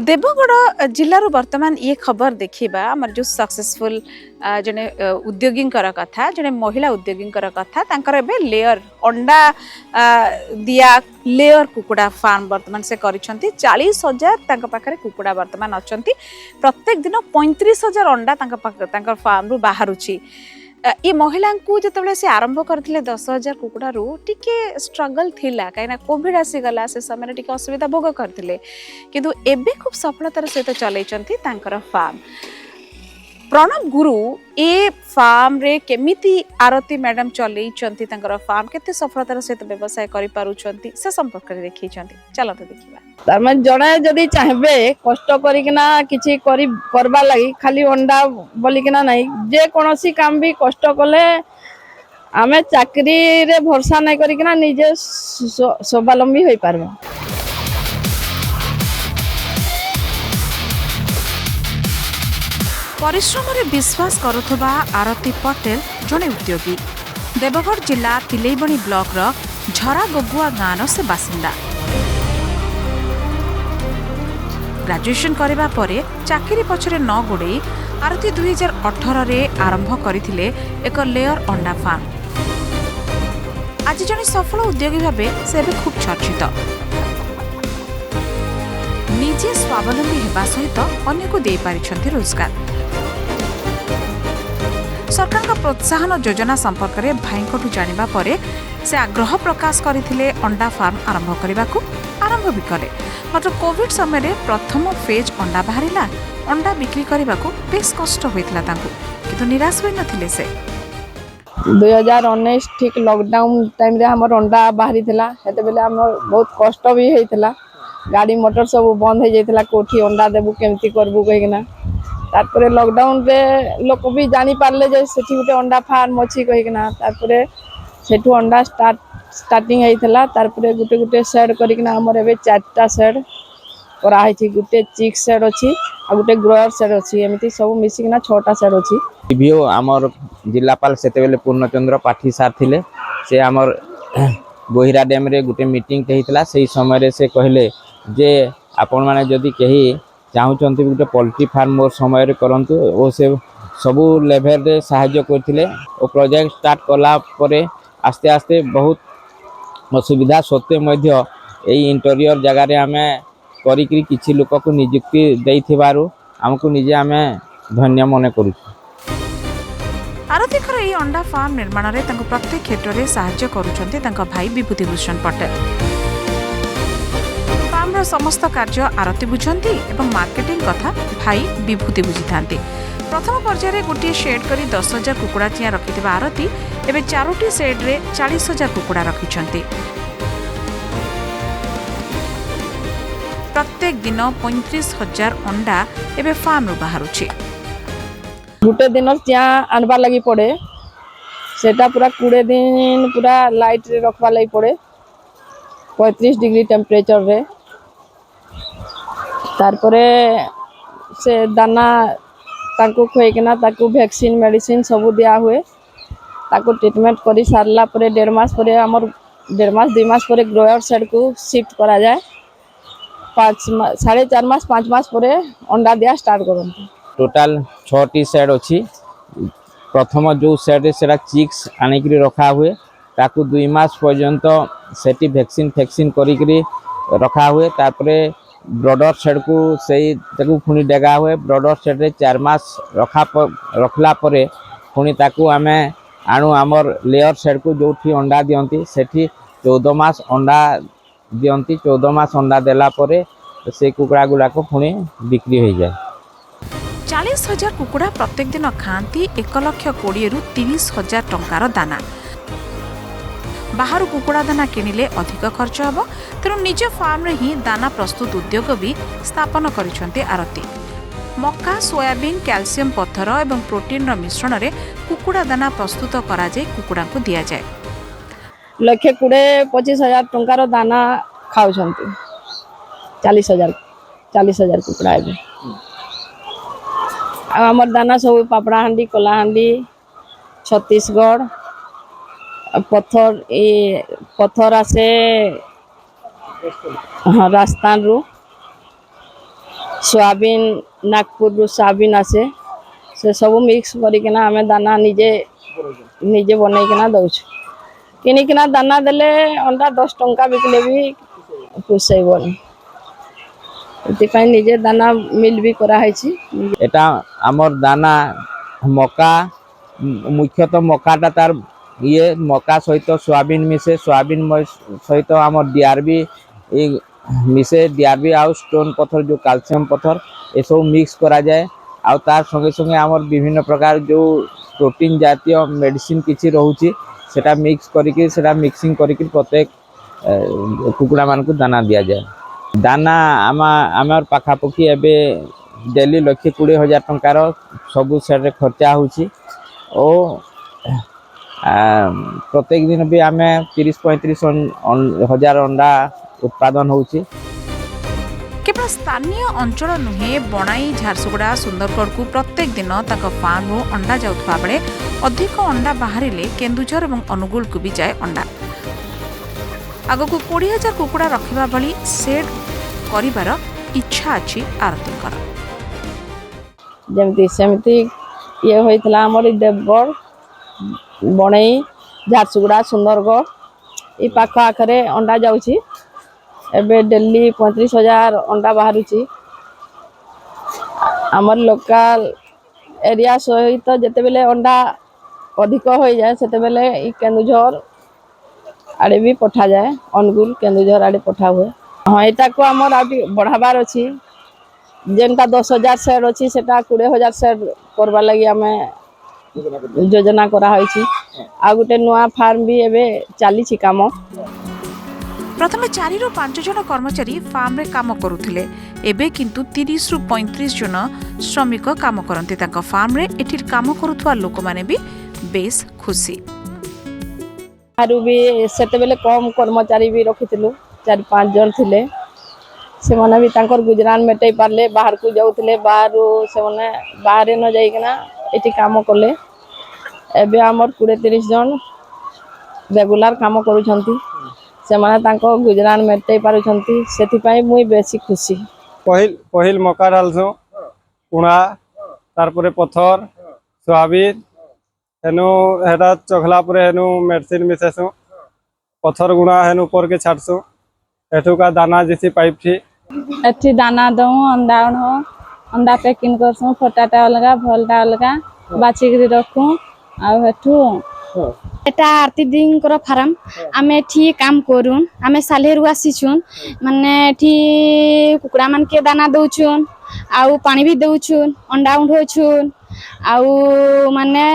देवगढ़ जिल्लार वर्तमान ये खबर देखा आमर जो सक्सेसफुल जने उद्योगी कथा जने महिला उद्योगी कथा तांकर एबे लेयर अंडा दिया लेयर कुकुड़ा फार्म वर्तमान से करिसेंती 40,000 पाखरे कुकुड़ा वर्तमान अछंती प्रत्येक दिन 35,000 अंडा तांकर फार्म रु बाहरुची ये महिला को जिते से आरंभ करते 10,000 कुकुड़ा टिके स्ट्रगल थिला कहीं कोविड आसीगला से समय टिके असुविधा भोग करते किंतु एबे खूब सफलतार सहित चलैचंती तांकर फार्म। प्रणव गुरु ए फार्म रे केमिति आरती मैडम चलैचंती तांकर फार्म केते सफलतार सहित व्यवसाय करि पारुचंती से संपर्क रे देखिचंती चलते देखिबा। तार मन जणे जदी चाहबे कष्ट करिकना किछि करबा लागि खाली अंडा बोलिकना नाही जे कोनोसी काम भी कष्ट कले आमे चाकरी रे भरोसा नाही करिकना निजे स्वावलंबी होई पारबो। परिश्रम रे विश्वास करुथबा आरती पटेल जणे उद्योगी देवगढ़ जिला तिलैबणी ब्लॉक रो झरा गगुआ गाँव से बासिंदा। ग्रेजुएशन करबा परे चाकरी पछरे न गोड़े आरती 2018 रे आरंभ करिथिले एक लेयर अंडा फार्म। आज जने सफल उद्योगी भाबे से खूब चर्चित निजे स्वावलंबी हेबा सहित अन्य को दे पारिछंती रोजगार। सरकार का प्रोत्साहन योजना संपर्क में भाई को जानिबा परे से आग्रह प्रकाश करथिले अंडा फार्म आरंभ करने को आरंभ भी कले मात्र कोविड समय प्रथम फेज अंडा बाहरिला अंडा बिक्री करने को बेस कष्ट होइतला तांकु किंतु निराश होई नथिले से 2019 ठीक लॉकडाउन टाइम रे हमर अंडा बाहरी थिला हेते बेले हमर बहुत कष्ट भी हेतिला गाड़ी मोटर सब बंद हो जाइतला कोठी अंडा देबु केमती करबु कहिना तारपरे लॉकडाउन रे लोक भी जानी पारले जे सेठी गुटे अंडा फार्म अछि कहिना तारपरे सेठू अंडा स्टार्टिंग हेतिला तारपरे गुटे गुटे शेड करिकना हमर एबे 4टा शेड करा हेछि गुटे चिक शेड अछि आ गुटे ग्रोअर शेड अछि एमिति सब मिसिकना 6टा शेड अछि। टीवीओ आमर जिलापाल सेते बेले पूर्णचंद्र पाठी सार थिले से आमर गोहिरा डैम रे गुटे मीटिंग हेतिला सेही समय रे से कहले जे आपण माने जदी केही चाहूचंती गुटे पोल्ट्री फार्म मोर समय रे करंतु ओ से सबु लेवल रे सहायता करथिले ओ प्रोजेक्ट स्टार्ट कला परे आस्ते आस्ते बहुत असुविधा सत्वे मध्य एई इंटीरियर जगह रे हमें करिकरी किछि लोक को नियुक्ति देइथिबारु हमकु निजे हमें धन्य मने करू। आरतीकर यह अंडा फार्म निर्माण में प्रत्येक क्षेत्र में साहाय्य करुछंती तांका भाई विभूतिभूषण पटेल। फार्म समस्त कार्य आरती बुझंती एवं मार्केटिंग कथा भाई विभूति बुझी थांती। प्रथम पर्यायर गोटे शेड करी 10,000 कुकुड़ा चिया रखिथिबा आरती एवं 4टी शेड रे 40,000 कुकुड़ा रखिछंती। प्रत्येक दिन 35,000 अंडा एवं फार्म रु बाहरुछि। गुटे दिन चिया आनबा लगी पड़े सेटा पूरा 20 दिन पूरा लाइट रे रखबा लगी पड़े 35 डिग्री टेम्परेचर रे तारपरे से दाना ताको खोइकना ताको वैक्सीन मेडिसिन सब दिया हुए ताको ट्रीटमेंट करी सारला परे 1.5 मास परे हमर 1.5 मास 2 मास परे ग्रोअर सेड को शिफ्ट करा जाए 4.5 मास 5 मास परे अंडा दिया स्टार्ट करन। टोटाल 6टी शेड अछि प्रथम जो शेड सेरा चिक्स आनिकरी रखा हुए ताकू 2 मास पर्यंत सेटी वैक्सीन करिकरी रखा हुए तापरे ब्रॉडर शेड को सही ताकू पुनी डेगा हुए ब्रॉडर शेड रे 4 मास रखला परे पुनी ताकू हमें आनु हमर लेयर शेड को जोठी अंडा दियंती सेठी 14 मास अंडा दियंती 14 मास अंडा देला परे से कुकुड़ा गुडा को पुनी बिक्री हो जाए। 40,000 कुकुड़ा प्रत्येक दिन खाती 1,20,000 रु 30,000 टंकार दाना बाहर कुकुड़ा दाना किनिले अधिक खर्च हबो तेणु निज फार्म रे ही दाना प्रस्तुत उद्योग भी स्थापन करिसंती आरती। मक्का सोयाबीन कैल्शियम पत्थर एवं प्रोटीन रो मिश्रण रे कुकुड़ा दाना प्रस्तुत करा जाय कुकुड़ा को दिया जाय। लखे 20-25,000 टंकार दाना खाउछंती 40,000 कुकुड़ा एबे आमर दाना सब पापड़ा हांडी कला हांडी छत्तीसगढ़ पत्थर आसे हाँ राजस्थान रु सोयाबीन नागपुर सोयाबीन आसे से सब मिक्स करिकिना आमे दाना निजे निजे बनैकिना दउछु किनिकिना दाना देले अंडा 10 टंका बिकले भी पोसेबनी एतिपाई निजे दाना मिल भी करा है এটা আমার দানা মকা মুখ্যতঃ মকাটা তার ইয়ে মকা সহিত সোয়াবিন মিশে সোয়াবিন সহিত আমার ডিআরবি মিশে ডিআরবি আউ স্টোন পথর যে ক্যালসিয়াম পথর এসব মিক্স করা যায় আর তার সঙ্গে সঙ্গে আমার বিভিন্ন প্রকার যে প্রোটিন জাতীয় মেডিসিন কিছু রহুছি সেটা মিক্স করিকি সেটা মিক্সিং করিকি প্রত্যেক কুকুড়া মানুষ দানা দিয়া যায় দানা আমার পাখাপাখি এবে ডেলি 1,20,000 টঙ্কার সবু সেটে খরচা হচ্ছে ও প্রত্যেক দিন বি আমি 30-35 অন্ডা উৎপাদন হচ্ছে केवल स्थानीय अंचल नुहे बणाई झारसुगुड़ा सुंदरगढ़ को प्रत्येक दिन फार्म अंडा जाउथबा बेले अधिक अंडा बाहर केन्दुझर और अनुगुल को भी जाए अंडा आग को 20,000 कुकुड़ा रखा भली सेड कर इच्छा अच्छी आरती जमती सेमती ये होइतला हमर देवगढ़ बणई झारसुगुड़ा सुंदरगढ़ ई पाख आखरे अंडा जाउची एबे डेली 35,000 अंडा बाहरुची हमर लोकल एरिया सहित जते बेले अंडा अधिक हो जाए सेते बेले ई केन्दुझर आड़े भी पठा जाए अनुगुल केन्दुझर आड़े पठा हुए हाँ एटा को हमर आबी बढ़ाबार अछि जेनका 10,000 सेड अछि सेटा 20,000 सेड करबा लागि हमें योजना करा होइछि आ गुटे नुआ फार्म भी एबे चाली छि काम प्रथम 4 ରୁ 5 जन कर्मचारी फार्म रे काम करुथिले एबे किंतु 30 ରୁ 35 जन श्रमिक काम करंती ताका फार्म रे एठी काम करुथवा लोक माने भी बेस खुशी आरु भी सेते बेले कम कर्मचारी भी रखिथिलु 4-5 जन थिले से माने भी तांकर गुजरान मेटै पारले बाहर को जाउथिले बाहर से माने बाहर न जाई केना एठी काम करले एबे हमर 20-30 जन रेगुलर काम करूछंती से माने तांको गुजरान मेटै पारुछंती सेति पई मुई बेसी खुशी पहिल मका डालसो कुणा तार परे पत्थर सोयाबीन हेनु हेडा चखला परे हेनु मेडिसिन मिसेसो पत्थर गुणा हेनु ऊपर के छाटसो एठु का दाना जैसी पाइप थी एठी दाना दऊ अंडा पैकिंग करसु फटाटा अलगा भलटा अलगा बाची के रखू आ हेठू एटा आरती दींकर फार्म आमे ठी काम करूँ आमे सालेरु आसीछुन माने ठी कुकुड़ा मन के दाना दउछुन आउ पानी भी दउछुन अंडा उठौछुन आउ माने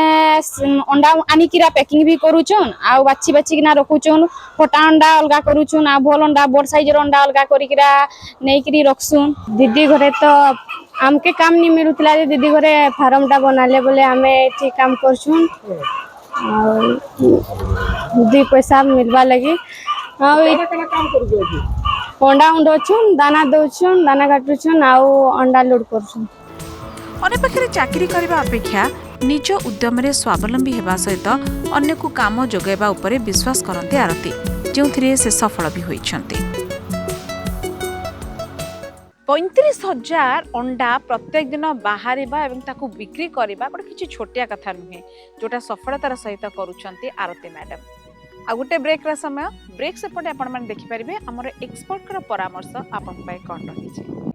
अंडा आनी किरा पैकिंग भी करूछुन आउ बाची बाची किना रखुछुन फटा अंडा अलगा करूछुन आ भल अंडा बड़ साइज रो अंडा अलगा करी किरा नै किरी रखसुन दीदी घरे तो आमके काम नि मिलुतला दीदी घरे फार्म टा बनाले बोले आमे ठी काम करछुन दी पैसा मिलवा लगी अंडा उंडोछुन दाना दउछुन दाना काटुछुन आउ अंडा लोड करछुन अने पाखे चाकरी करबा अपेक्षा निज उद्यम रे स्वावलंबी हेबा सहित अन्य को काम जोगाइबा उपरे विश्वास करते आरती जोंथिरे से सफल भी होइछन्ते 35,000 अंडा प्रत्येक दिन बाहर बिक्री करवा गोटे किसी छोटिया कथा नुहे जोटा सफलतार सहित करुछन्ते आरती मैडम आ गोटे ब्रेक समय ब्रेक सेपटे आपण देखिपारे आमर एक्सपर्ट परामर्श आपण कौन रही।